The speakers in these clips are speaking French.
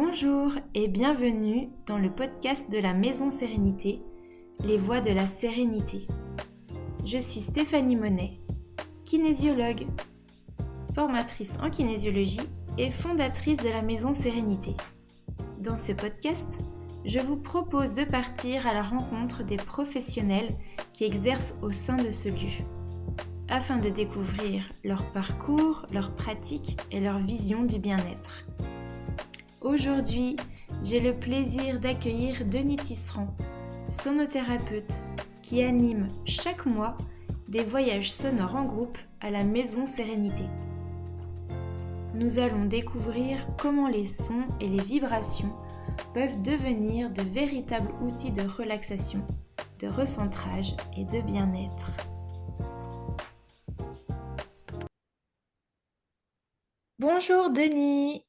Bonjour et bienvenue dans le podcast de la Maison Sérénité, les voies de la sérénité. Je suis Stéphanie Monet, kinésiologue, formatrice en kinésiologie et fondatrice de la Maison Sérénité. Dans ce podcast, je vous propose de partir à la rencontre des professionnels qui exercent au sein de ce lieu, afin de découvrir leur parcours, leurs pratiques et leur vision du bien-être. Aujourd'hui, j'ai le plaisir d'accueillir Denis Tisserand, sonothérapeute, qui anime chaque mois des voyages sonores en groupe à la Maison Sérénité. Nous allons découvrir comment les sons et les vibrations peuvent devenir de véritables outils de relaxation, de recentrage et de bien-être. Bonjour Denis!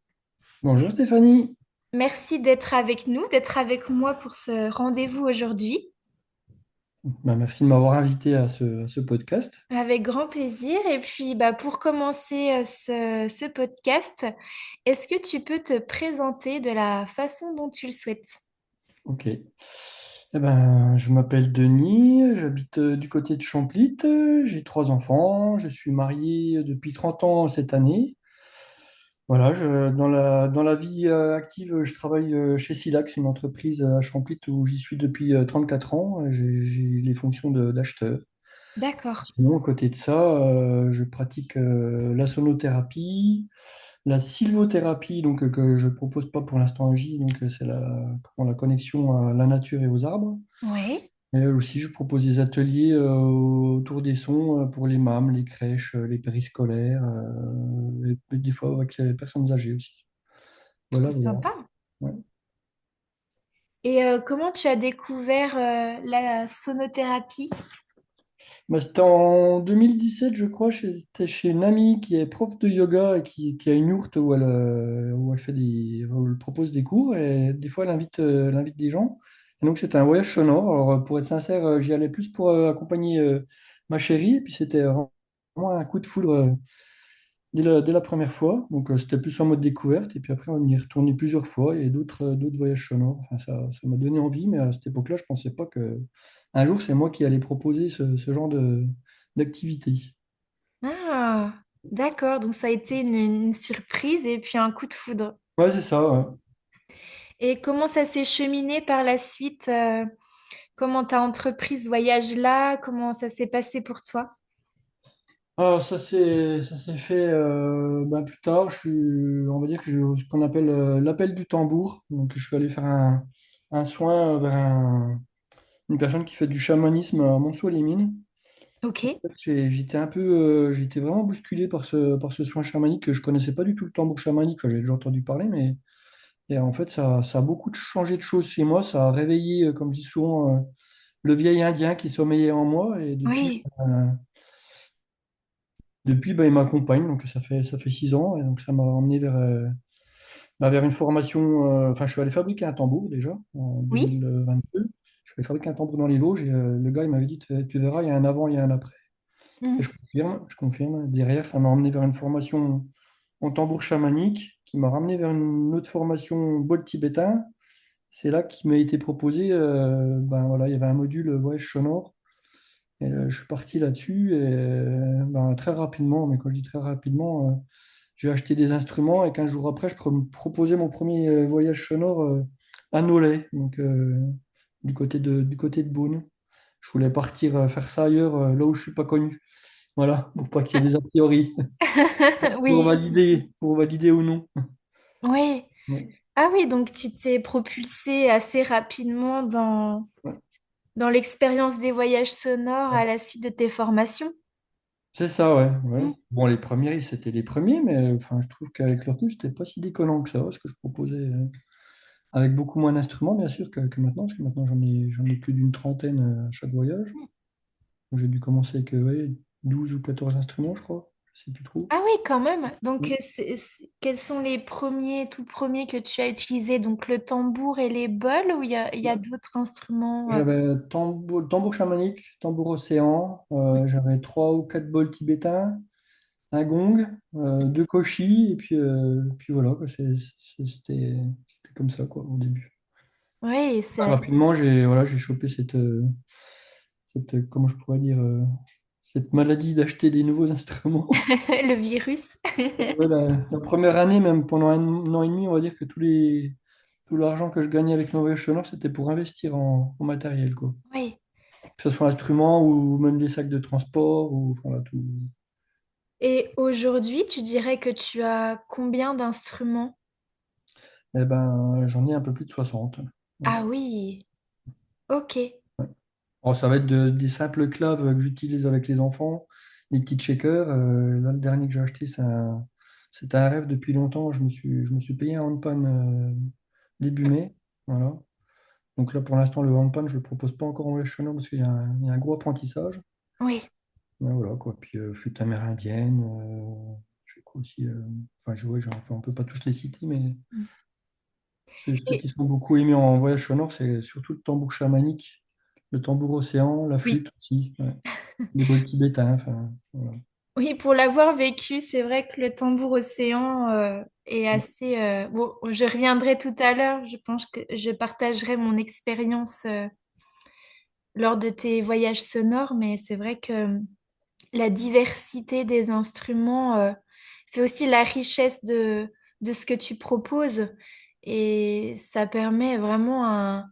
Bonjour Stéphanie. Merci d'être avec nous, d'être avec moi pour ce rendez-vous aujourd'hui. Merci de m'avoir invité à ce podcast. Avec grand plaisir. Et puis, pour commencer ce podcast, est-ce que tu peux te présenter de la façon dont tu le souhaites? Ok. Je m'appelle Denis, j'habite du côté de Champlit, j'ai trois enfants, je suis marié depuis 30 ans cette année. Voilà, dans la vie active, je travaille chez Silac, c'est une entreprise à Champlit où j'y suis depuis 4 ans. J'ai les fonctions d'acheteur. D'accord. Sinon, à côté de ça, je pratique la sonothérapie, la sylvothérapie, donc que je propose pas pour l'instant à J, donc c'est la connexion à la nature et aux arbres. Oui. Et aussi, je propose des ateliers autour des sons pour les MAM, les crèches, les périscolaires, et des fois avec les personnes âgées aussi. Trop Voilà, voilà. sympa. Ouais. Et comment tu as découvert la sonothérapie? C'était en 2017, je crois. J'étais chez une amie qui est prof de yoga et qui a une yourte où elle propose des cours et des fois elle invite des gens. Et donc c'était un voyage sonore. Alors pour être sincère, j'y allais plus pour accompagner ma chérie. Et puis c'était vraiment un coup de foudre dès la première fois. Donc c'était plus en mode découverte. Et puis après on y est retourné plusieurs fois et d'autres voyages sonores. Enfin, ça m'a donné envie, mais à cette époque-là, je pensais pas que un jour c'est moi qui allais proposer ce genre d'activité. Ah, d'accord. Donc ça a été une surprise et puis un coup de foudre. Ouais, c'est ça. Ouais. Et comment ça s'est cheminé par la suite? Comment tu as entrepris ce voyage-là? Comment ça s'est passé pour toi? Ah, ça s'est fait plus tard. On va dire que j'ai ce qu'on appelle l'appel du tambour. Donc, je suis allé faire un soin vers une personne qui fait du chamanisme à Monceau-les-Mines. Ok. En fait, j'étais vraiment bousculé par ce soin chamanique que je connaissais pas du tout le tambour chamanique. Enfin, j'avais déjà entendu parler, mais et en fait, ça a beaucoup changé de choses chez moi. Ça a réveillé, comme je dis souvent, le vieil Indien qui sommeillait en moi. Et Oui. depuis, il m'accompagne, donc ça fait 6 ans, et donc ça m'a emmené vers une formation. Enfin, je suis allé fabriquer un tambour déjà en Oui. 2022. Je suis allé fabriquer un tambour dans les Vosges, et le gars il m'avait dit, tu verras, il y a un avant, il y a un après. Et je Mhm. confirme, je confirme. Derrière, ça m'a emmené vers une formation en tambour chamanique, qui m'a ramené vers une autre formation bol tibétain. C'est là qu'il m'a été proposé, voilà, il y avait un module voyage sonore. Et je suis parti là-dessus et très rapidement, mais quand je dis très rapidement, j'ai acheté des instruments et 15 jours après, je proposais mon premier voyage sonore à Nolay, donc du côté de Beaune. Je voulais partir faire ça ailleurs, là où je suis pas connu. Voilà, pour pas qu'il y ait des a priori, pour Oui. valider ou non. Oui. Ouais, Ah oui, donc tu t'es propulsé assez rapidement ouais, dans l'expérience des voyages sonores ouais. à la suite de tes formations. C'est ça, ouais, Mm. ouais. Bon, les premiers, c'était les premiers, mais enfin, je trouve qu'avec leur recul, c'était pas si déconnant que ça, ce que je proposais. Avec beaucoup moins d'instruments, bien sûr, que maintenant, parce que maintenant j'en ai plus d'une trentaine à chaque voyage. Donc, j'ai dû commencer avec ouais, 12 ou 14 instruments, je crois. Je sais plus trop. Ah oui, quand même. Donc, Mm. quels sont les premiers, tout premiers que tu as utilisés? Donc, le tambour et les bols, ou il y a d'autres instruments? J'avais tambour chamanique, tambour océan, j'avais 3 ou 4 bols tibétains, un gong, deux cochis, et puis voilà, quoi, c'était comme ça, quoi, au début. Oui, Rapidement, j'ai chopé comment je pourrais dire, cette maladie d'acheter des nouveaux instruments. le virus. Ouais, la première année, même pendant un an et demi, on va dire que tout l'argent que je gagnais avec mon voyage sonore, c'était pour investir en matériel, quoi. Oui. Que ce soit instruments ou même des sacs de transport, ou enfin, voilà, tout. Et aujourd'hui, tu dirais que tu as combien d'instruments? Eh ben, j'en ai un peu plus de 60. Ouais. Ah oui, ok. Alors, ça va être des simples claves que j'utilise avec les enfants, des petits shakers. Là, le dernier que j'ai acheté, c'était un rêve depuis longtemps. Je me suis payé un handpan début mai. Voilà. Donc là, pour l'instant, le handpan, je ne le propose pas encore en lèche parce qu'il y a un gros apprentissage. Oui, Ouais, voilà, quoi. Puis flûte amérindienne. J'ai quoi aussi enfin, enfin, on peut pas tous les citer, mais ceux et qui sont beaucoup aimés en voyage sonore, c'est surtout le tambour chamanique, le tambour océan, la oui. flûte aussi. Ouais. Les bols tibétains, enfin, voilà. Oui, pour l'avoir vécu, c'est vrai que le tambour océan est assez... Bon, je reviendrai tout à l'heure. Je pense que je partagerai mon expérience lors de tes voyages sonores, mais c'est vrai que la diversité des instruments fait aussi la richesse de ce que tu proposes et ça permet vraiment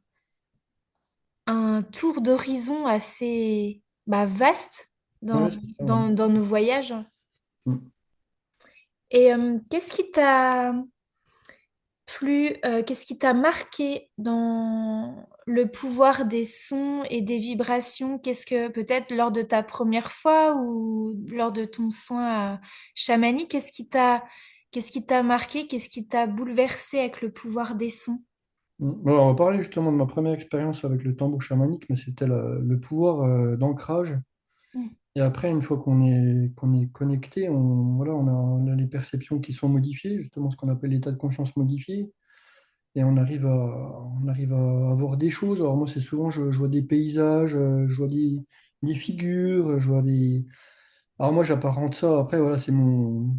un tour d'horizon assez vaste Ouais, c'est ça, ouais. dans nos voyages. Mm. Et qu'est-ce qui t'a marqué dans le pouvoir des sons et des vibrations? Qu'est-ce que peut-être lors de ta première fois ou lors de ton soin chamanique, qu'est-ce qui t'a marqué? Qu'est-ce qui t'a bouleversé avec le pouvoir des sons? Alors, on va parler justement de ma première expérience avec le tambour chamanique, mais c'était le pouvoir d'ancrage. Mm. Et après, une fois qu'on est connecté, on a les perceptions qui sont modifiées, justement ce qu'on appelle l'état de conscience modifié. Et on arrive à avoir des choses. Alors moi, c'est souvent, je vois des paysages, je vois des figures, je vois des... Alors moi, j'apparente ça, après, voilà, c'est mon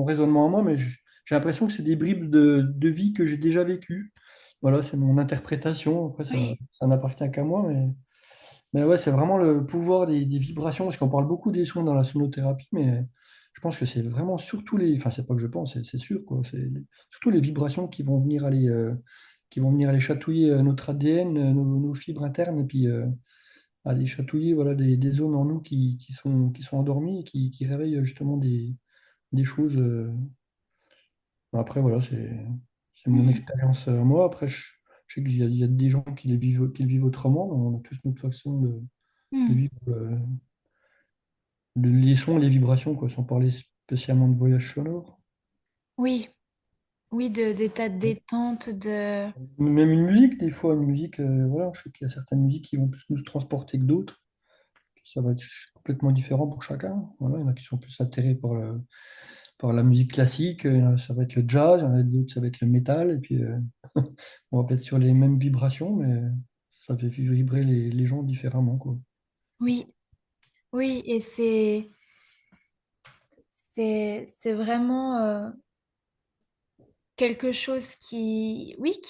raisonnement à moi, mais j'ai l'impression que c'est des bribes de vie que j'ai déjà vécues. Voilà, c'est mon interprétation. Après, ça, Oui, ça n'appartient qu'à moi, mais ouais, c'est vraiment le pouvoir des vibrations, parce qu'on parle beaucoup des sons dans la sonothérapie, mais je pense que c'est vraiment surtout enfin, c'est pas que je pense, c'est sûr, quoi. C'est surtout les vibrations qui vont venir aller chatouiller notre ADN, nos fibres internes, et puis aller chatouiller, voilà, des zones en nous qui sont endormies et qui réveillent justement des choses. Après, voilà, c'est mon Mm. expérience à moi. Après, je sais qu'il y a des gens qui le vivent autrement. On a tous notre façon de Mm. vivre les sons, les vibrations, quoi, sans parler spécialement de voyage sonore. Oui, oui, d'état de détente, de... Même une musique, des fois, une musique, voilà, je sais qu'il y a certaines musiques qui vont plus nous transporter que d'autres. Ça va être complètement différent pour chacun. Voilà, il y en a qui sont plus attirés par la musique classique, ça va être le jazz, il y en a d'autres, ça va être le métal, et puis on va pas être sur les mêmes vibrations, mais ça fait vibrer les gens différemment, quoi. Oui, oui, et c'est vraiment quelque chose qui, oui,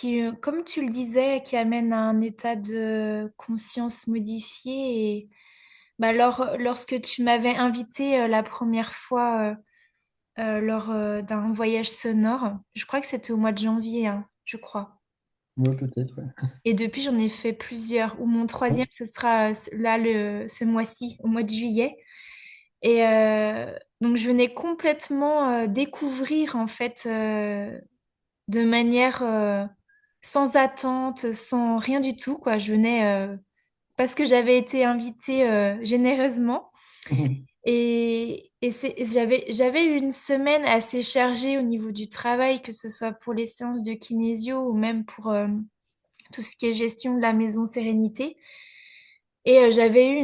comme tu le disais, qui amène à un état de conscience modifié. Et lorsque tu m'avais invité la première fois lors d'un voyage sonore, je crois que c'était au mois de janvier, hein, je crois. Ouais, peut-être, ouais. Et depuis, j'en ai fait plusieurs. Ou mon troisième, Bon. ce sera là ce mois-ci, au mois de juillet. Et donc, je venais complètement découvrir en fait de manière sans attente, sans rien du tout, quoi. Je venais parce que j'avais été invitée généreusement. J'avais eu une semaine assez chargée au niveau du travail, que ce soit pour les séances de kinésio ou même pour tout ce qui est gestion de la maison Sérénité. Et j'avais eu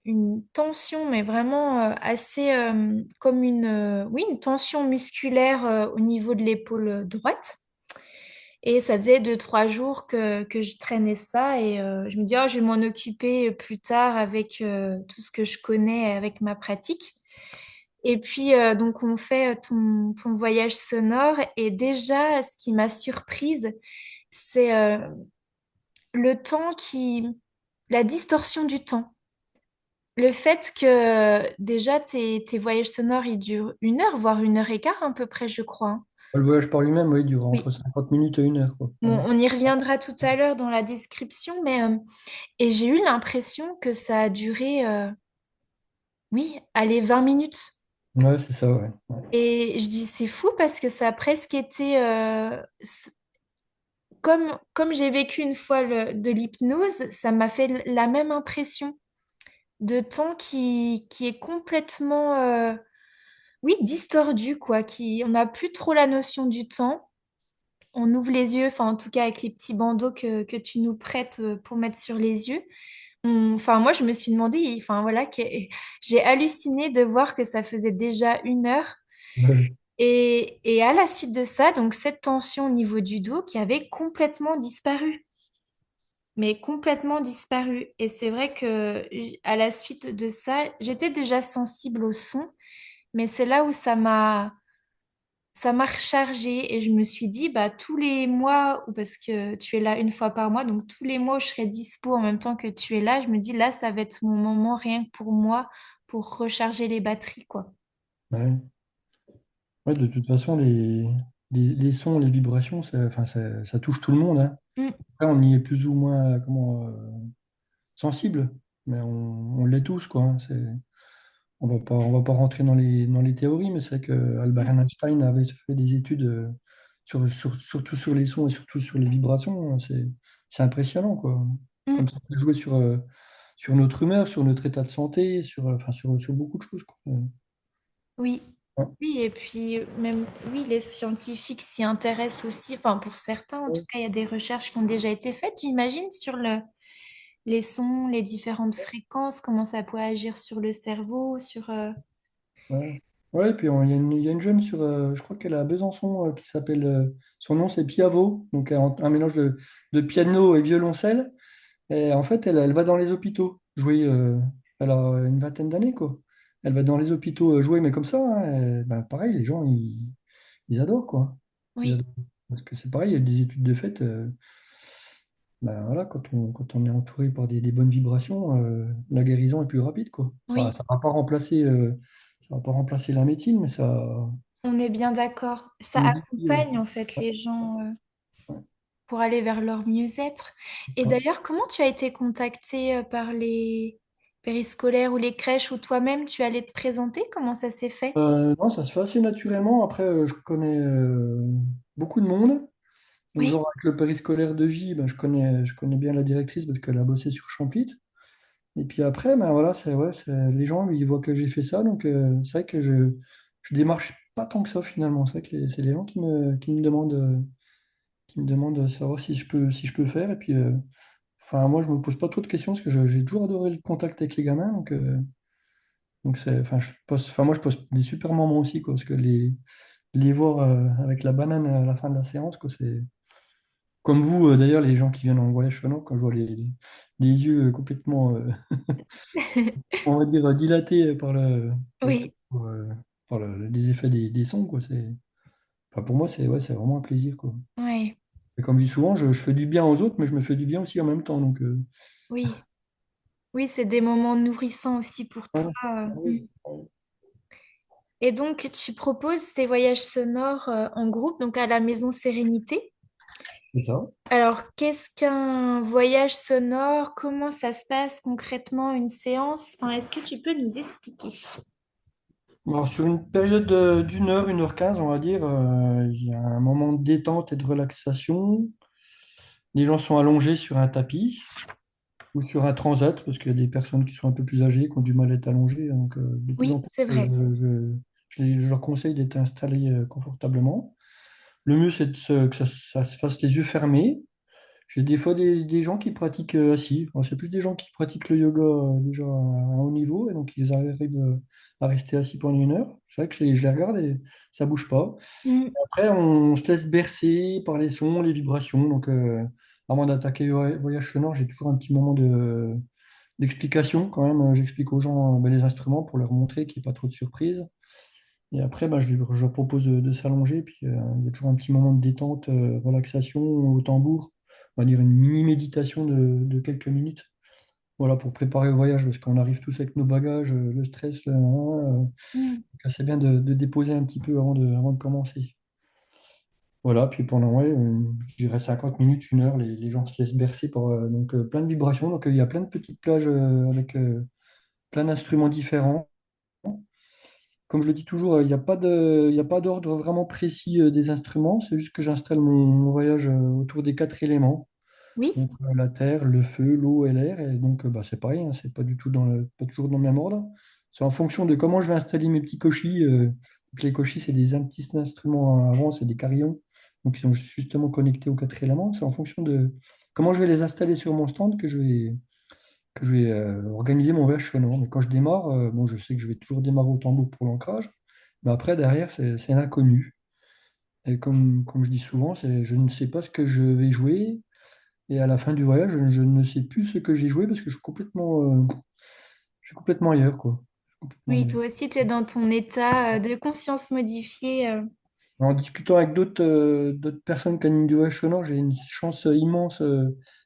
une tension, mais vraiment assez comme oui, une tension musculaire au niveau de l'épaule droite. Et ça faisait 2, 3 jours que je traînais ça et je me dis, oh, je vais m'en occuper plus tard avec tout ce que je connais avec ma pratique. Et puis, donc, on fait ton voyage sonore. Et déjà, ce qui m'a surprise, c'est le temps la distorsion du temps. Le fait que déjà, tes voyages sonores, ils durent 1 heure, voire 1 heure et quart à peu près, je crois, hein. Le voyage par lui-même, oui, dure Oui. entre 50 minutes et 1 heure, quoi. Bon, Ouais. on y reviendra tout à l'heure dans la description, mais et j'ai eu l'impression que ça a duré, oui, allez, 20 minutes. Ouais, c'est ça, ouais. Ouais. Et je dis, c'est fou parce que ça a presque été, comme j'ai vécu une fois de l'hypnose, ça m'a fait la même impression de temps qui est complètement, oui, distordu, quoi. On n'a plus trop la notion du temps. On ouvre les yeux, enfin en tout cas avec les petits bandeaux que tu nous prêtes pour mettre sur les yeux. Enfin, moi, je me suis demandé, enfin voilà, j'ai halluciné de voir que ça faisait déjà 1 heure. Ouais. Et à la suite de ça, donc cette tension au niveau du dos qui avait complètement disparu, mais complètement disparu. Et c'est vrai que à la suite de ça, j'étais déjà sensible au son, mais c'est là où ça m'a rechargée et je me suis dit, bah, tous les mois, ou parce que tu es là 1 fois par mois, donc tous les mois où je serai dispo en même temps que tu es là, je me dis, là, ça va être mon moment rien que pour moi, pour recharger les batteries, quoi. Ouais. Ouais, de toute façon, les sons, les vibrations, enfin, ça touche tout le monde, hein. Mm, Après, on y est plus ou moins sensible, mais on l'est tous, quoi, hein. On va pas rentrer dans les théories, mais c'est vrai que Albert mm, Einstein avait fait des études surtout sur les sons et surtout sur les vibrations, hein. C'est impressionnant, quoi. Comme mm. ça peut jouer sur notre humeur, sur notre état de santé, enfin, sur beaucoup de choses, quoi. Oui. Ouais. Oui, et puis même, oui, les scientifiques s'y intéressent aussi, enfin pour certains, en tout Ouais. cas, il y a des recherches qui ont déjà été faites, j'imagine, sur les sons, les différentes fréquences, comment ça peut agir sur le cerveau, sur... Ouais. Ouais, et puis il y a une jeune je crois qu'elle est à Besançon, qui s'appelle, son nom c'est Piavo, donc un mélange de piano et violoncelle. Et en fait, elle va dans les hôpitaux jouer, elle a une vingtaine d'années, quoi. Elle va dans les hôpitaux jouer, mais comme ça, hein, et ben, pareil, les gens, ils adorent, quoi. Ils Oui, adorent. Parce que c'est pareil, il y a des études de fait, ben, voilà, quand on est entouré par des bonnes vibrations, la guérison est plus rapide, quoi. oui, Ça va pas remplacer la médecine, mais ça on est bien d'accord. Ça modifie. accompagne en fait Ouais, les gens ouais. pour aller vers leur mieux-être. Et Ouais. d'ailleurs, comment tu as été contactée par les périscolaires ou les crèches ou toi-même tu allais te présenter? Comment ça s'est fait? Non, ça se fait assez naturellement. Après, je connais beaucoup de monde. Donc, Oui, genre, avec le périscolaire de J, ben, je connais bien la directrice parce qu'elle a bossé sur Champlit. Et puis après, ben, voilà, les gens, ils voient que j'ai fait ça. Donc, c'est vrai que je démarche pas tant que ça finalement. C'est vrai que c'est les gens qui me demandent de savoir si je peux le faire. Et puis, enfin, moi, je me pose pas trop de questions parce que j'ai toujours adoré le contact avec les gamins. Donc enfin, moi, je passe des super moments aussi, quoi, parce que les voir avec la banane à la fin de la séance, quoi, c'est comme vous, d'ailleurs, les gens qui viennent en voyage chez nous, quand je vois les yeux complètement, on va dire, dilatés oui, par les effets des sons, quoi, enfin, pour moi, c'est vraiment un plaisir, quoi. ouais, Et comme je dis souvent, je fais du bien aux autres, mais je me fais du bien aussi en même temps. Donc, oui. Oui, c'est des moments nourrissants aussi pour toi. ouais. Ah Mm. oui, ouais, Et donc, tu proposes ces voyages sonores en groupe, donc à la Maison Sérénité. c'est ça. Alors, qu'est-ce qu'un voyage sonore? Comment ça se passe concrètement, une séance? Enfin, est-ce que tu peux nous expliquer? Alors, sur une période une heure 15 on va dire, il y a un moment de détente et de relaxation. Les gens sont allongés sur un tapis ou sur un transat, parce qu'il y a des personnes qui sont un peu plus âgées, qui ont du mal à être allongées. Donc, de plus en Oui, plus, c'est vrai. je leur conseille d'être installés confortablement. Le mieux, c'est que ça se fasse les yeux fermés. J'ai des fois des gens qui pratiquent assis. Alors, c'est plus des gens qui pratiquent le yoga déjà à un haut niveau, et donc ils arrivent à rester assis pendant 1 heure. C'est vrai que je les regarde et ça bouge pas. Mm. Après, on se laisse bercer par les sons, les vibrations. Donc, avant d'attaquer le voyage sonore, j'ai toujours un petit moment d'explication quand même. J'explique aux gens ben, les instruments pour leur montrer qu'il n'y ait pas trop de surprises. Et après, ben, je leur propose de s'allonger. Puis il y a toujours un petit moment de détente, relaxation au tambour. On va dire une mini-méditation de quelques minutes. Voilà, pour préparer le voyage, parce qu'on arrive tous avec nos bagages, le stress, Mm. donc c'est bien de déposer un petit peu avant de commencer. Voilà, puis pendant, ouais, je dirais 50 minutes, 1 heure, les gens se laissent bercer par plein de vibrations. Donc il y a plein de petites plages avec plein d'instruments différents. Comme je le dis toujours, il y a pas d'ordre vraiment précis des instruments. C'est juste que j'installe mon voyage autour des 4 éléments. Oui, Donc la terre, le feu, l'eau et l'air. Et donc bah, c'est pareil, hein, c'est pas du tout pas toujours dans le même ordre. C'est en fonction de comment je vais installer mes petits cochis. Donc les cochis, c'est des petits instruments avant, c'est des carillons. Donc ils sont justement connectés aux 4 éléments. C'est en fonction de comment je vais les installer sur mon stand que je vais organiser mon voyage sonore. Mais quand je démarre, bon, je sais que je vais toujours démarrer au tambour pour l'ancrage. Mais après, derrière, c'est l'inconnu. Et comme je dis souvent, je ne sais pas ce que je vais jouer. Et à la fin du voyage, je ne sais plus ce que j'ai joué parce que je suis complètement ailleurs, quoi. Je suis complètement oui, ailleurs. toi aussi, tu es dans ton état de conscience modifié. En discutant avec d'autres personnes qui animent du voyage sonore, j'ai une chance immense,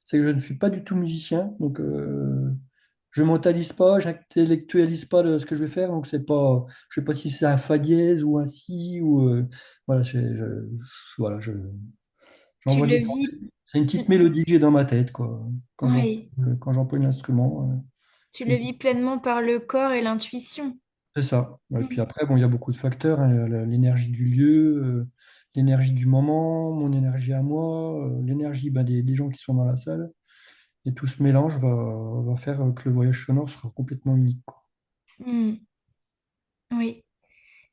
c'est que je ne suis pas du tout musicien, donc je mentalise pas, j'intellectualise pas ce que je vais faire, donc c'est pas, je sais pas si c'est un fa dièse ou un si ou voilà, voilà, Tu j'envoie le des vis, pensées. C'est une petite mélodie que j'ai dans ma tête, quoi, oui, quand j'emploie l'instrument. tu C'est le une vis pleinement par le corps et l'intuition. C'est ça. Et puis Mm. après, bon, il y a beaucoup de facteurs, hein. L'énergie du lieu, l'énergie du moment, mon énergie à moi, l'énergie ben, des gens qui sont dans la salle. Et tout ce mélange va faire que le voyage sonore sera complètement unique, quoi. Mm. Oui.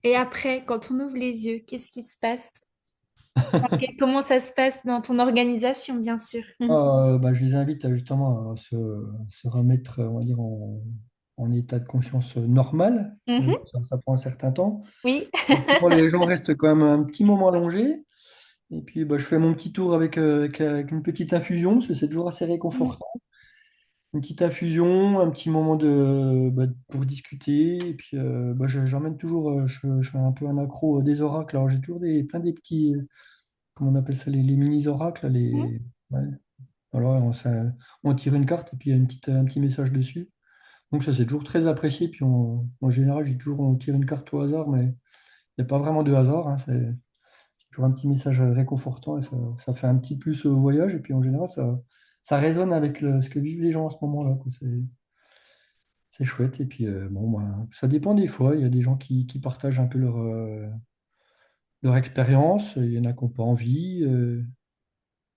Et après, quand on ouvre les yeux, qu'est-ce qui se passe? Comment ça se passe dans ton organisation, bien sûr. Mm. Ben, je les invite justement à se remettre, on va dire, en état de conscience normal. Mhm. Ça prend un certain temps. Oui. Souvent, les gens restent quand même un petit moment allongés. Et puis, bah, je fais mon petit tour avec une petite infusion, parce que c'est toujours assez Mm. réconfortant. Une petite infusion, un petit moment pour discuter. Et puis, bah, j'emmène toujours, je suis un peu un accro des oracles. Alors, j'ai toujours plein des petits, comment on appelle ça, les mini-oracles, là, Mm. ouais. Alors, on tire une carte et puis il y a un petit message dessus. Donc, ça, c'est toujours très apprécié. Puis, en général, on tire une carte au hasard, mais il n'y a pas vraiment de hasard, hein. C'est toujours un petit message réconfortant et ça fait un petit plus au voyage. Et puis, en général, ça résonne avec ce que vivent les gens en ce moment-là, quoi. C'est chouette. Et puis, bon, ben, ça dépend des fois. Il y a des gens qui partagent un peu leur expérience. Il y en a qui n'ont pas envie. Il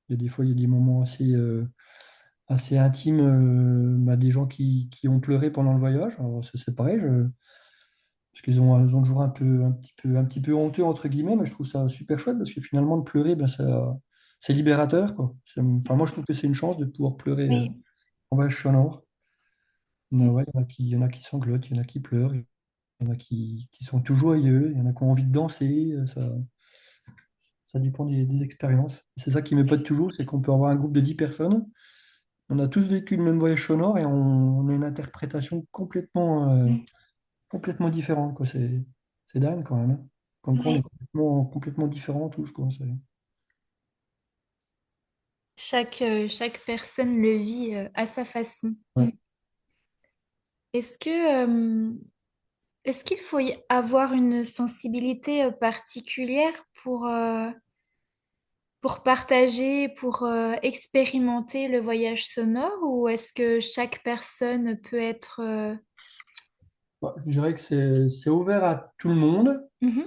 y a des fois, il y a des moments assez intimes. Bah, des gens qui ont pleuré pendant le voyage. Alors, c'est pareil. Parce ils ont toujours un petit peu honteux, entre guillemets. Mais je trouve ça super chouette parce que finalement, de pleurer, ben, c'est libérateur, quoi. Enfin, moi, je trouve que c'est une chance de pouvoir pleurer Oui. en voyage sonore. Mm. Ouais, il y en a qui sanglotent, il y en a qui pleurent. Il y en a qui sont tout joyeux, il y en a qui ont envie de danser, ça dépend des expériences. C'est ça qui me pote toujours, c'est qu'on peut avoir un groupe de 10 personnes, on a tous vécu le même voyage sonore et on a une interprétation Mm. complètement différente, quoi. C'est dingue quand même, hein. Comme quoi on est Oui. complètement différents tous, quoi. Chaque personne le vit à sa façon. Mm. Ouais. Est-ce que, est-ce qu'il faut y avoir une sensibilité particulière pour partager, pour expérimenter le voyage sonore, ou est-ce que chaque personne peut être... Bah, je dirais que c'est ouvert à tout le monde. Mhm.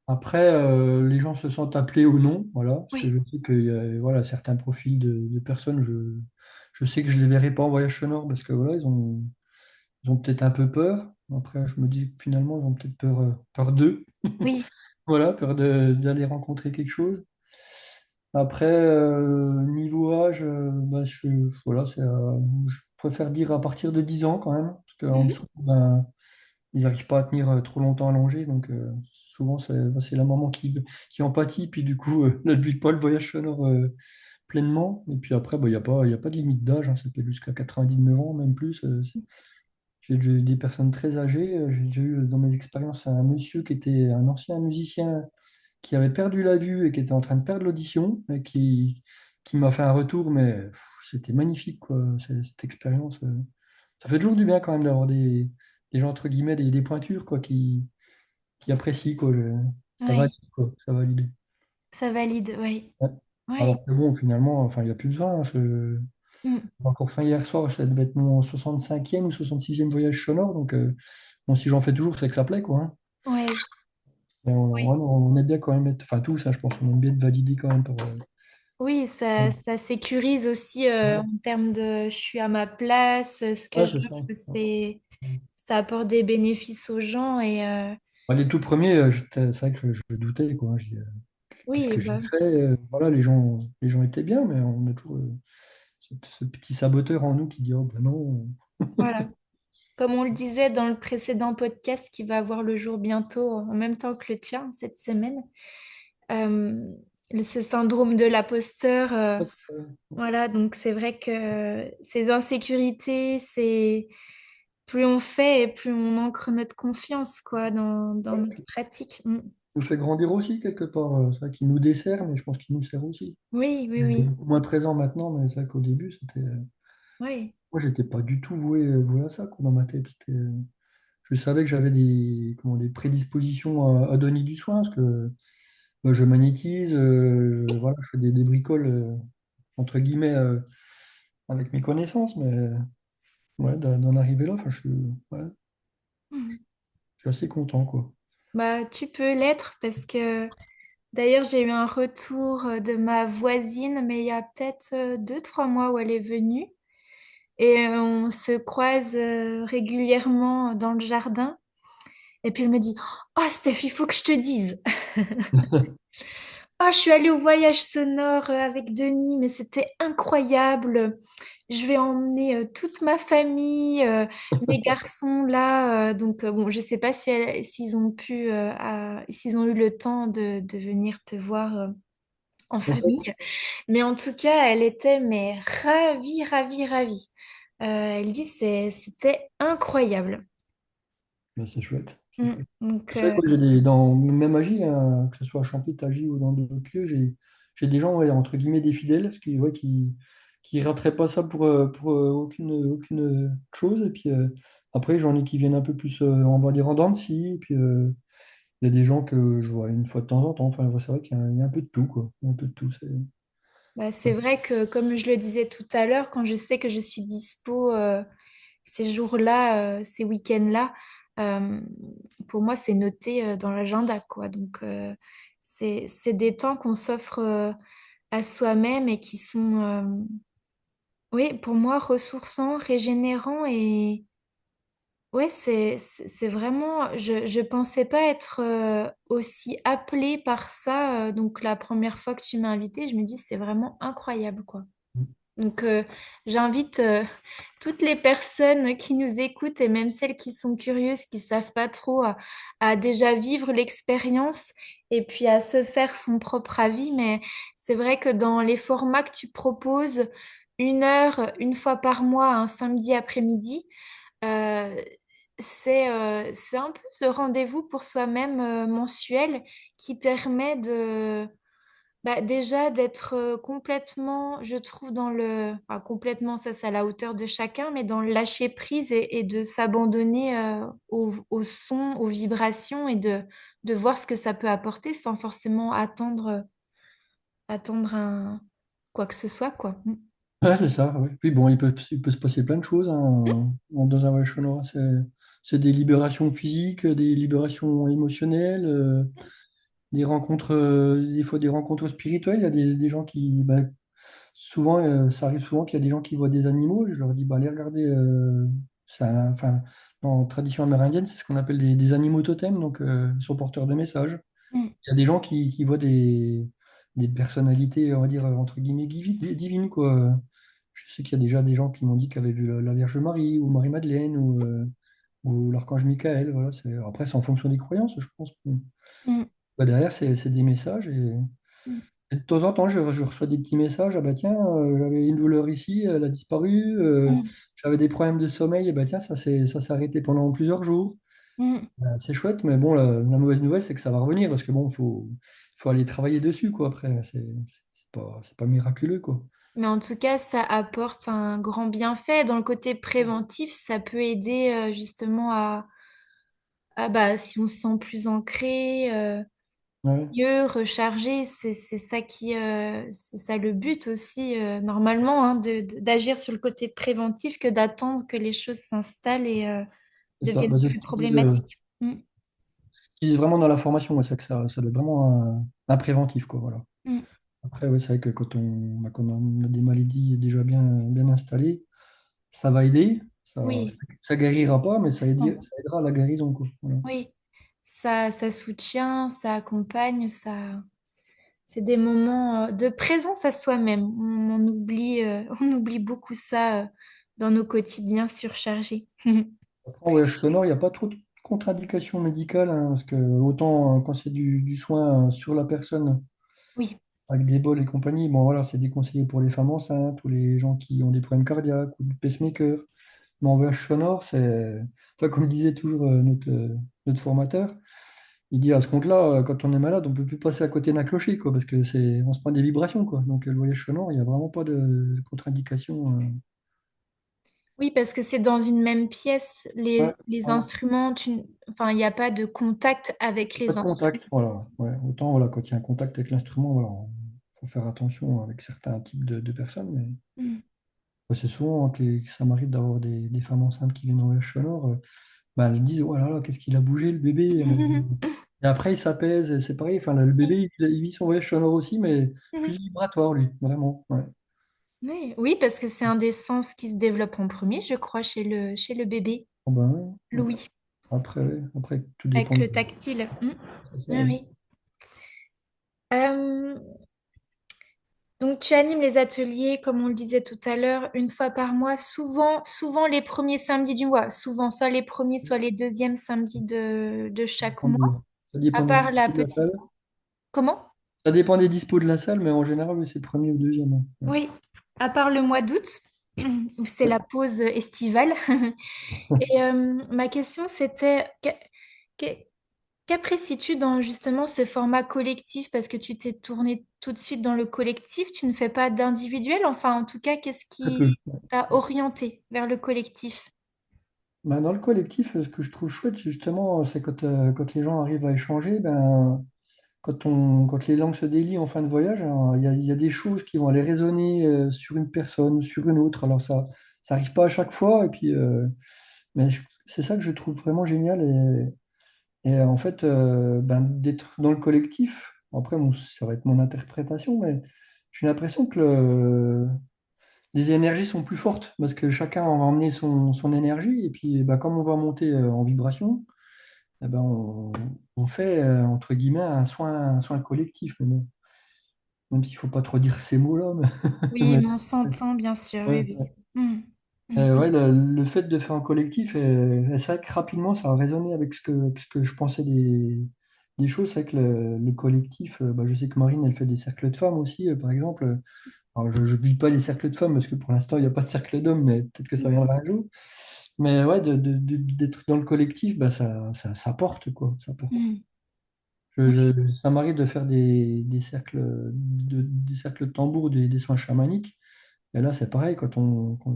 Après, les gens se sentent appelés ou non, voilà, parce que Oui, je sais qu'il y a voilà, certains profils de personnes, je sais que je ne les verrai pas en voyage sonore parce que voilà, ils ont peut-être un peu peur. Après, je me dis que finalement, ils ont peut-être peur d'eux, oui, voilà, peur d'aller rencontrer quelque chose. Après, niveau âge, bah, voilà, je préfère dire à partir de 10 ans quand même, parce qu'en mhm. dessous, ben, ils n'arrivent pas à tenir trop longtemps allongés, donc souvent c'est la maman qui en pâtit, puis du coup, elle ne vit pas le voyage sonore pleinement. Et puis après, bah, il y a pas de limite d'âge, hein, ça peut être jusqu'à 99 ans, même plus. J'ai déjà eu des personnes très âgées. J'ai déjà eu dans mes expériences un monsieur qui était un ancien musicien qui avait perdu la vue et qui était en train de perdre l'audition et qui m'a fait un retour, mais c'était magnifique, quoi, cette expérience. Ça fait toujours du bien quand même d'avoir des gens, entre guillemets, des pointures, quoi, qui apprécient, quoi. Ça Oui, valide, quoi, ça valide. ça valide, oui. Ouais. Oui. Alors que bon, finalement, enfin, il n'y a plus besoin, hein, Mm. j'ai encore fin hier soir, ça devait être mon 65e ou 66e voyage sonore, donc bon, si j'en fais toujours, c'est que ça plaît, quoi, hein. Oui. Et Oui. on aime bien quand même être, enfin tout ça, je pense, on aime bien être validé quand même par. Oui, ça sécurise aussi Ouais, en termes de je suis à ma place, ce que ouais, c'est ça. j'offre, ça apporte des bénéfices aux gens et Bah, les tout premiers, c'est vrai que je doutais, quoi, hein. Je dis, qu'est-ce oui, que j'ai bah, fait? Voilà, les gens étaient bien, mais on a toujours ce petit saboteur en nous qui dit, oh ben non. voilà. Comme on le disait dans le précédent podcast qui va avoir le jour bientôt, en même temps que le tien, cette semaine, euh, ce syndrome de l'imposteur, voilà, donc c'est vrai que ces insécurités, c'est plus on fait et plus on ancre notre confiance, quoi, dans notre pratique. Mm. Nous fait grandir aussi quelque part. C'est vrai qu'il nous dessert, mais je pense qu'il nous sert aussi. Oui, oui, Il est oui, beaucoup moins présent maintenant, mais c'est vrai qu'au début, c'était. oui, Moi, j'étais pas du tout voué à ça, quoi, dans ma tête. Je savais que j'avais des prédispositions à donner du soin, parce que je magnétise, voilà, je fais des bricoles, entre guillemets, avec mes connaissances, mais ouais, d'en arriver là, enfin, ouais, Mhm. je suis assez content, quoi. Bah, tu peux l'être parce que d'ailleurs, j'ai eu un retour de ma voisine, mais il y a peut-être 2, 3 mois où elle est venue et on se croise régulièrement dans le jardin. Et puis elle me dit, oh Steph, il faut que je te dise. Oh, je suis allée au voyage sonore avec Denis, mais c'était incroyable. Je vais emmener toute ma famille, mes garçons là. Donc, bon, je sais pas si s'ils ont pu, s'ils ont eu le temps de venir te voir en C'est ça. famille. Mais en tout cas, elle était mais ravie, ravie, ravie. Elle dit c'était incroyable. Mais c'est chouette, c'est Mm. chouette. Donc, C'est vrai que dans même Agi, hein, que ce soit à Champit, Agi ou dans d'autres lieux, j'ai des gens, ouais, entre guillemets, des fidèles, ouais, qui rateraient pas ça pour aucune chose. Et puis après, j'en ai qui viennent un peu plus, on va dire, en dents de scie. Et puis il y a des gens que je vois une fois de temps en temps. Enfin, c'est vrai qu'il y a un peu de tout, quoi. Il y a un peu de tout. bah, c'est vrai que, comme je le disais tout à l'heure, quand je sais que je suis dispo ces jours-là, ces week-ends-là, euh, pour moi, c'est noté dans l'agenda, quoi. Donc, c'est des temps qu'on s'offre à soi-même et qui sont, oui, pour moi, ressourçants, régénérants et ouais, c'est vraiment, je pensais pas être aussi appelée par ça. Donc, la première fois que tu m'as invitée, je me dis, c'est vraiment incroyable, quoi. Donc, j'invite toutes les personnes qui nous écoutent et même celles qui sont curieuses, qui savent pas trop, à déjà vivre l'expérience et puis à se faire son propre avis. Mais c'est vrai que dans les formats que tu proposes, 1 heure, une fois par mois, un samedi après-midi, euh, c'est un peu ce rendez-vous pour soi-même mensuel qui permet de bah, déjà d'être complètement, je trouve, enfin, complètement, ça c'est à la hauteur de chacun, mais dans le lâcher prise et de s'abandonner au son, aux vibrations et de voir ce que ça peut apporter sans forcément attendre quoi que ce soit, quoi. Mm. Ouais, c'est ça, oui. Puis bon, il peut se passer plein de choses, hein, dans un voyage sonore. C'est des libérations physiques, des libérations émotionnelles, des rencontres, des fois des rencontres spirituelles. Il y a des gens souvent, ça arrive souvent qu'il y a des gens qui voient des animaux. Je leur dis, bah, allez regarder, enfin, en tradition amérindienne, c'est ce qu'on appelle des animaux totems, donc ils sont porteurs de messages. Mm. Il y a des gens qui voient des personnalités, on va dire, entre guillemets, divines, quoi. Je sais qu'il y a déjà des gens qui m'ont dit qu'ils avaient vu la Vierge Marie ou Marie-Madeleine ou l'archange Michael. Voilà, après, c'est en fonction des croyances, je pense. Mm. Bah, derrière, c'est des messages. Et Mm. Et de temps en temps, je reçois des petits messages. Ah bah tiens, j'avais une douleur ici, elle a disparu. Mm. J'avais des problèmes de sommeil. Et bah tiens, ça s'est arrêté pendant plusieurs jours. Mm. C'est chouette, mais bon, la mauvaise nouvelle, c'est que ça va revenir parce que bon, faut aller travailler dessus, quoi. Après, c'est pas miraculeux, quoi. Mais en tout cas, ça apporte un grand bienfait. Dans le côté préventif, ça peut aider justement bah, si on se sent plus ancré, Ouais, mieux rechargé, c'est ça c'est ça le but aussi, normalement, hein, d'agir sur le côté préventif que d'attendre que les choses s'installent et c'est ça. Bah, deviennent c'est plus problématiques. Mm. ce qu'ils disent vraiment dans la formation, ouais, c'est que ça doit être vraiment un préventif, quoi. Voilà. Mm. Après, ouais, c'est vrai que quand on a des maladies déjà bien installées, ça va aider. Oui, Ça guérira pas, mais non. ça aidera à la guérison, quoi. Voilà. Oui, ça soutient, ça accompagne, c'est des moments de présence à soi-même. On oublie beaucoup ça dans nos quotidiens surchargés. Après, en voyage sonore, il n'y a pas trop de contre-indications médicales, hein, parce que autant quand c'est du soin sur la personne, Oui. avec des bols et compagnie, bon voilà, c'est déconseillé pour les femmes enceintes ou les gens qui ont des problèmes cardiaques ou du pacemaker. Mais en voyage sonore, enfin, comme disait toujours notre formateur, il dit à ce compte-là, quand on est malade, on ne peut plus passer à côté d'un clocher, quoi, parce que on se prend des vibrations, quoi. Donc le voyage sonore, il n'y a vraiment pas de contre-indication. Oui, parce que c'est dans une même pièce, Ouais, les voilà. instruments, enfin, il n'y a pas de contact avec Pas les de instruments. contact, voilà. Ouais, autant voilà, quand il y a un contact avec l'instrument, voilà, faut faire attention avec certains types de personnes, mais Mm. ouais, c'est souvent que ça m'arrive d'avoir des femmes enceintes qui viennent en voyage sonore. Bah, elles disent, oh là là, qu'est-ce qu'il a bougé le bébé. Et après, il s'apaise, et c'est pareil. Enfin, le Oui. bébé, il vit son voyage sonore aussi, mais Mhm. plus vibratoire, lui, vraiment. Ouais. Oui, oui, parce que c'est un des sens qui se développe en premier, je crois, chez le bébé, Oh ben, ouais. Louis, Après, tout avec dépend le tactile. Mm. c'est ça, Oui, ouais. oui. Euh, donc, tu animes les ateliers, comme on le disait tout à l'heure, une fois par mois, souvent les premiers samedis du mois, souvent soit les premiers, soit les deuxièmes samedis de Ça chaque dépend mois, ça à dépend des part la dispos de la petite. salle. Comment? Ça dépend des dispos de la salle, mais en général, oui, c'est premier ou deuxième, hein. Ouais. Oui, à part le mois d'août, où c'est la pause estivale. Et ma question, c'était, que- qu'apprécies-tu dans justement ce format collectif? Parce que tu t'es tourné tout de suite dans le collectif, tu ne fais pas d'individuel. Enfin, en tout cas, qu'est-ce Très peu. qui t'a orienté vers le collectif? Ben, dans le collectif, ce que je trouve chouette, justement, c'est quand les gens arrivent à échanger, ben, quand les langues se délient en fin de voyage, hein, il y a des choses qui vont aller résonner sur une personne, sur une autre. Alors ça arrive pas à chaque fois, et puis, mais c'est ça que je trouve vraiment génial. Et en fait, ben, d'être dans le collectif, après, bon, ça va être mon interprétation, mais j'ai l'impression que les énergies sont plus fortes, parce que chacun va emmener son énergie, et puis ben, comme on va monter en vibration, eh ben, on fait, entre guillemets, un soin collectif. Mais bon, même s'il ne faut pas trop dire ces mots-là. Oui, Mais, mais on s'entend, bien sûr, oui, ouais, oui. ouais. Mm. Mm. Ouais, le fait de faire un collectif, c'est vrai que rapidement, ça a résonné avec ce que je pensais des choses. C'est vrai que le collectif, bah, je sais que Marine, elle fait des cercles de femmes aussi, par exemple. Alors, je ne vis pas les cercles de femmes parce que pour l'instant, il n'y a pas de cercle d'hommes, mais peut-être que ça viendra un jour. Mais ouais, d'être dans le collectif, bah, ça porte, quoi. Ça porte. Mm. Oui, Ça m'arrive de faire des cercles de tambour, des soins chamaniques. Et là, c'est pareil.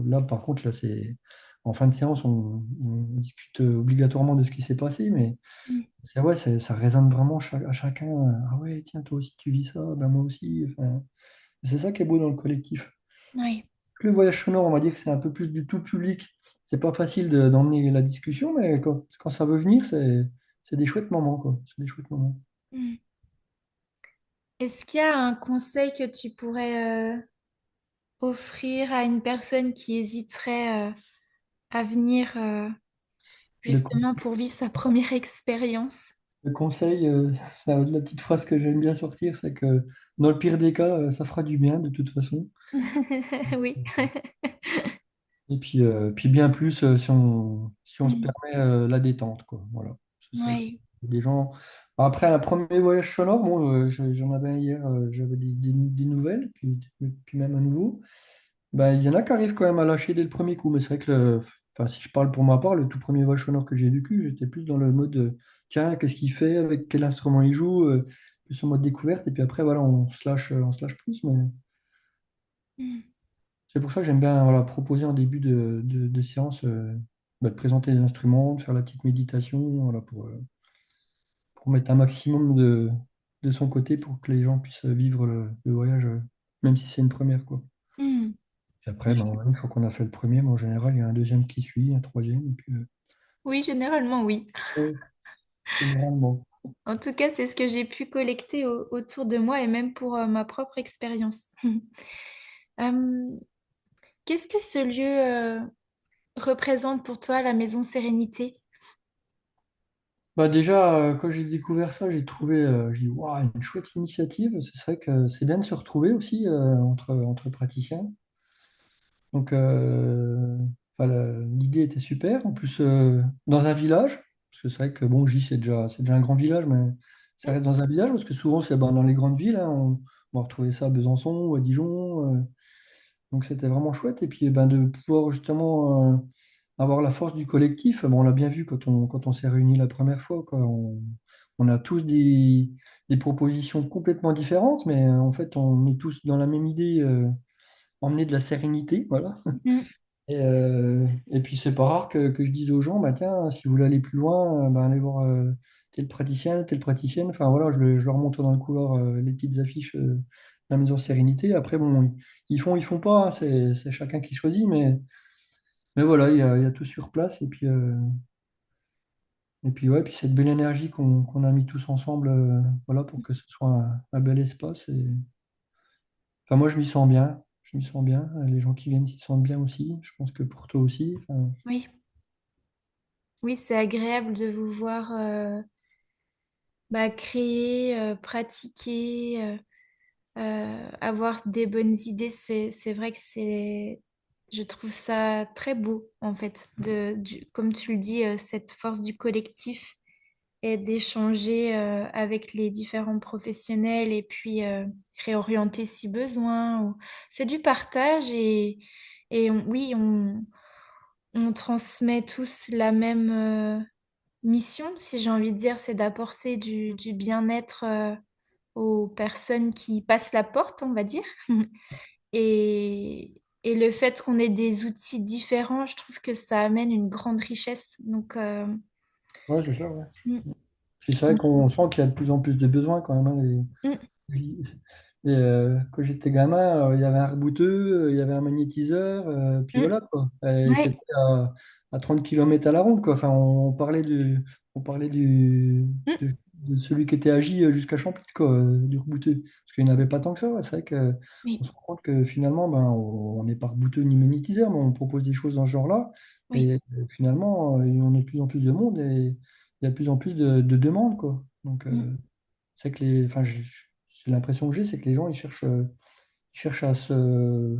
Là, par contre, là, c'est en fin de séance, on discute obligatoirement de ce qui s'est passé, mais mm. ouais, ça résonne vraiment à chacun. Ah ouais, tiens, toi aussi, tu vis ça, ben moi aussi. Enfin, c'est ça qui est beau dans le collectif. Oui, Le voyage sonore, on va dire que c'est un peu plus du tout public. C'est pas facile d'emmener la discussion, mais quand ça veut venir, c'est des chouettes moments, quoi. C'est des chouettes moments. mm. Est-ce qu'il y a un conseil que tu pourrais offrir à une personne qui hésiterait à venir Le, con- justement pour vivre sa première expérience? le conseil, la petite phrase que j'aime bien sortir, c'est que dans le pire des cas, ça fera du bien de toute façon. Oui. Puis bien plus si on se Mm. permet la détente, quoi. Voilà. C'est ça. Oui. Des gens. Après un premier voyage sonore, bon, j'en avais un hier, j'avais des nouvelles, puis même à nouveau. Ben, il y en a qui arrivent quand même à lâcher dès le premier coup, mais c'est vrai que enfin, si je parle pour ma part, le tout premier voyage sonore que j'ai vécu, j'étais plus dans le mode tiens, qu'est-ce qu'il fait, avec quel instrument il joue, plus en mode découverte, et puis après, voilà, on se lâche plus, mais Mm. c'est pour ça que j'aime bien voilà, proposer en début de séance de présenter les instruments, de faire la petite méditation, voilà, pour mettre un maximum de son côté pour que les gens puissent vivre le voyage, même si c'est une première, quoi. Mm. Et après, ben, voilà, une fois qu'on a fait le premier, ben, en général, il y a un deuxième qui suit, un troisième, et puis Oui, généralement, oui. ouais, généralement. En tout cas, c'est ce que j'ai pu collecter autour de moi et même pour ma propre expérience. Euh, Qu'est-ce que ce lieu représente pour toi, la Maison Sérénité? Bah déjà, quand j'ai découvert ça, j'ai dit, waouh, une chouette initiative. C'est vrai que c'est bien de se retrouver aussi entre praticiens. Donc, enfin, l'idée était super. En plus, dans un village, parce que c'est vrai que bon, J, c'est déjà un grand village, mais ça reste dans un village, parce que souvent, c'est ben, dans les grandes villes, hein, on va retrouver ça à Besançon ou à Dijon. Donc, c'était vraiment chouette. Et puis, ben, de pouvoir justement avoir la force du collectif. Bon, on l'a bien vu quand on s'est réunis la première fois, quoi. On a tous des propositions complètement différentes, mais en fait, on est tous dans la même idée, emmener de la sérénité, voilà. Mm. Et puis, c'est pas rare que je dise aux gens, bah, tiens, si vous voulez aller plus loin, bah, allez voir tel praticien, telle praticienne. Enfin, voilà, je leur montre dans le couloir les petites affiches de la maison Sérénité. Après, bon, ils font pas, hein, c'est chacun qui choisit, mais voilà, il y a tout sur place. Et puis ouais, puis cette belle énergie qu'on a mis tous ensemble, voilà, pour que ce soit un bel espace. Enfin, moi, je m'y sens bien. Je m'y sens bien. Les gens qui viennent s'y sentent bien aussi. Je pense que pour toi aussi. Enfin, Oui, oui, c'est agréable de vous voir bah, créer, pratiquer, avoir des bonnes idées. C'est vrai que je trouve ça très beau, en fait, comme tu le dis, cette force du collectif et d'échanger avec les différents professionnels et puis réorienter si besoin. C'est du partage oui, on transmet tous la même mission, si j'ai envie de dire, c'est d'apporter du bien-être aux personnes qui passent la porte, on va dire. Et le fait qu'on ait des outils différents, je trouve que ça amène une grande richesse. Donc, ouais, c'est ça, ouais. mm, Puis c'est vrai qu'on sent qu'il y a de plus en plus de besoins quand même, hein. mm, Quand j'étais gamin, il y avait un rebouteux, il y avait un magnétiseur, puis mm. voilà, quoi. Et Ouais, c'était à 30 km à la ronde, quoi. Enfin, on parlait mm, de celui qui était agi jusqu'à Champy, quoi, du rebouteux. Parce qu'il n'y en avait pas tant que ça. Ouais. C'est vrai qu'on oui, se rend compte que finalement, ben, on n'est pas rebouteux ni magnétiseur, mais on propose des choses dans ce genre-là. oui, Et finalement, on est de plus en plus de monde et il y a de plus en plus de demandes, quoi. Donc, mm, c'est que enfin, c'est l'impression que j'ai, c'est que les gens ils cherchent à se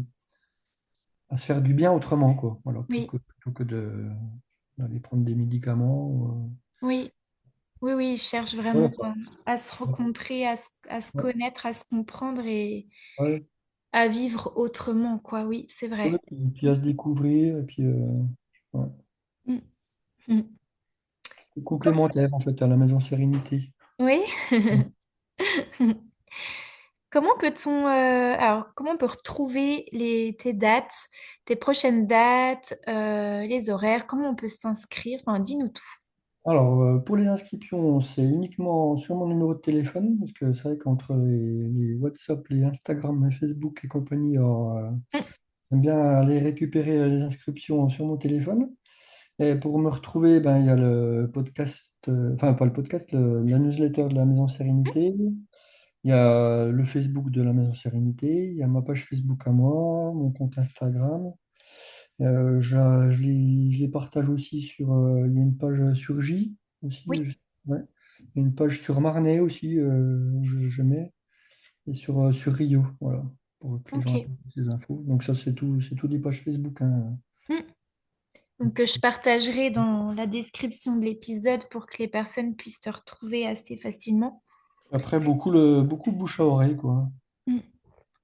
faire du bien autrement, quoi. Voilà, oui, plutôt que d'aller prendre des médicaments. oui, oui, oui, ils cherchent Voilà, vraiment quoi. à se rencontrer, à se Ouais, connaître, à se comprendre et ouais, à vivre autrement, quoi. Oui, c'est ouais, vrai. puis à se découvrir, et puis ouais. Mm, mm. C'est complémentaire en fait à la maison Sérénité. Oui. Ouais. Comment on peut retrouver tes dates, tes prochaines dates, les horaires, comment on peut s'inscrire? Enfin, dis-nous tout. Alors, pour les inscriptions, c'est uniquement sur mon numéro de téléphone, parce que c'est vrai qu'entre les WhatsApp, les Instagram, les Facebook et compagnie, alors, Mm. j'aime bien aller récupérer les inscriptions sur mon téléphone. Et pour me retrouver, ben, il y a le podcast, enfin pas le podcast, la newsletter de la Maison Sérénité. Il y a le Facebook de la Maison Sérénité. Il y a ma page Facebook à moi, mon compte Instagram. Je les partage aussi il y a une page sur J aussi. Oui, Ouais. Il y a une page sur Marnay aussi, je mets. Et sur Rio, voilà, pour que les gens aient ok. ces infos. Donc ça, c'est tout des pages Facebook, hein. Mm. Donc, que je partagerai dans la description de l'épisode pour que les personnes puissent te retrouver assez facilement. Après, beaucoup bouche à oreille, quoi. Mm.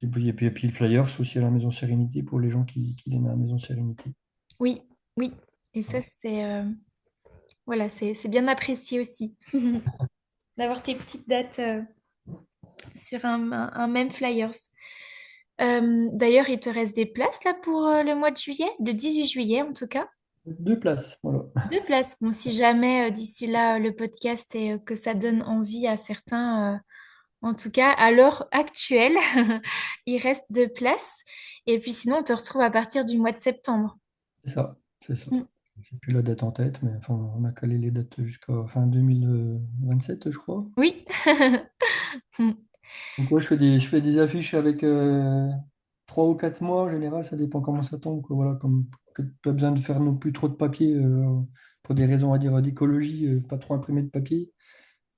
Et puis le Flyers aussi à la Maison Sérénité pour les gens qui viennent à la Maison Sérénité. Oui, oui. Et ça, Voilà. voilà, c'est bien apprécié aussi d'avoir tes petites dates sur un même flyers. D'ailleurs, il te reste des places là pour le mois de juillet, le 18 juillet en tout cas. 2 places, voilà. Deux places. Bon, si jamais d'ici là le podcast et que ça donne envie à certains, en tout cas à l'heure actuelle, il reste deux places. Et puis sinon, on te retrouve à partir du mois de septembre. C'est ça, c'est ça. Mm. Je n'ai plus la date en tête, mais enfin, on a calé les dates jusqu'à fin 2027, je crois. Oui. Mm. Donc ouais, je fais des affiches avec 3 ou 4 mois en général, ça dépend comment ça tombe, quoi. Voilà, comme que pas besoin de faire non plus trop de papier pour des raisons à dire d'écologie, pas trop imprimer de papier.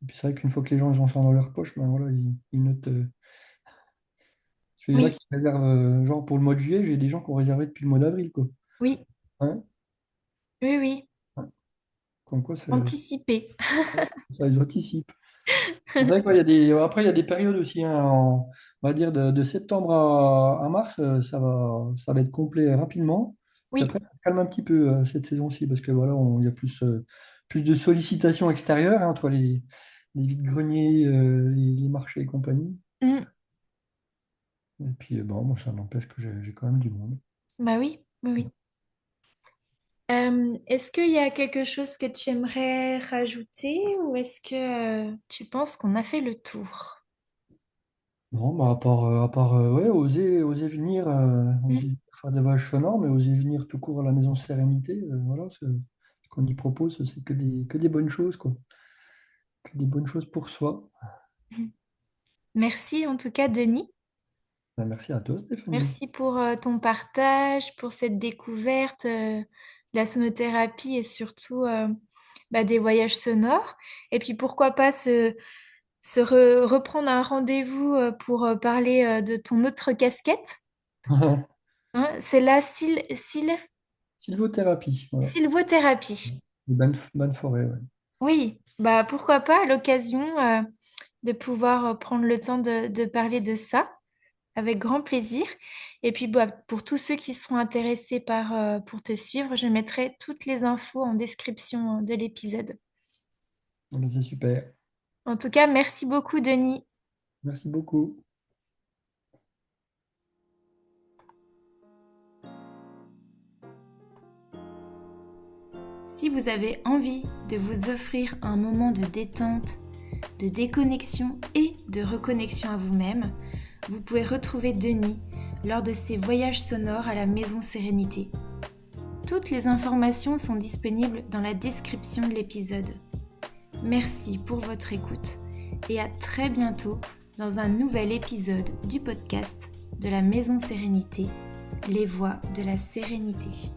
Et puis c'est vrai qu'une fois que les gens ils ont ça dans leur poche, ben voilà, ils notent. Parce qu'il y en a Oui, qui réservent, genre pour le mois de juillet, j'ai des gens qui ont réservé depuis le mois d'avril, quoi. oui, Hein. oui, oui. Ouais. Comme quoi, Anticipé. ça les anticipe. C'est vrai après, il y a des périodes aussi, hein, on va dire de septembre à mars, ça va être complet rapidement. Puis Oui. après, ça se calme un petit peu cette saison-ci, parce que voilà, il y a plus de sollicitations extérieures, hein, entre les vides-greniers, les marchés et compagnie. Mm. Et puis, bon, moi, ça n'empêche que j'ai quand même du monde. Bah oui, oui, oui. Est-ce qu'il y a quelque chose que tu aimerais rajouter ou est-ce que tu penses qu'on a fait le tour? Non, bah, à part ouais, oser venir, Mm. oser faire des voyages sonores, mais oser venir tout court à la Maison Sérénité, voilà, ce qu'on y propose, c'est que des bonnes choses, quoi. Que des bonnes choses pour soi. Merci en tout cas, Denis. Ben, merci à toi, Stéphanie. Merci pour ton partage, pour cette découverte de la sonothérapie et surtout bah, des voyages sonores. Et puis pourquoi pas reprendre un rendez-vous pour parler de ton autre casquette. Hein, c'est la Sylvothérapie, voilà. sylvothérapie. Ban Forêt, ouais. Oui, bah pourquoi pas à l'occasion de pouvoir prendre le temps de parler de ça avec grand plaisir. Et puis bah, pour tous ceux qui seront intéressés pour te suivre, je mettrai toutes les infos en description de l'épisode. Ben, c'est super. En tout cas, merci beaucoup, Denis. Merci beaucoup. Si vous avez envie de vous offrir un moment de détente, de déconnexion et de reconnexion à vous-même, vous pouvez retrouver Denis lors de ses voyages sonores à la Maison Sérénité. Toutes les informations sont disponibles dans la description de l'épisode. Merci pour votre écoute et à très bientôt dans un nouvel épisode du podcast de la Maison Sérénité, les voies de la sérénité.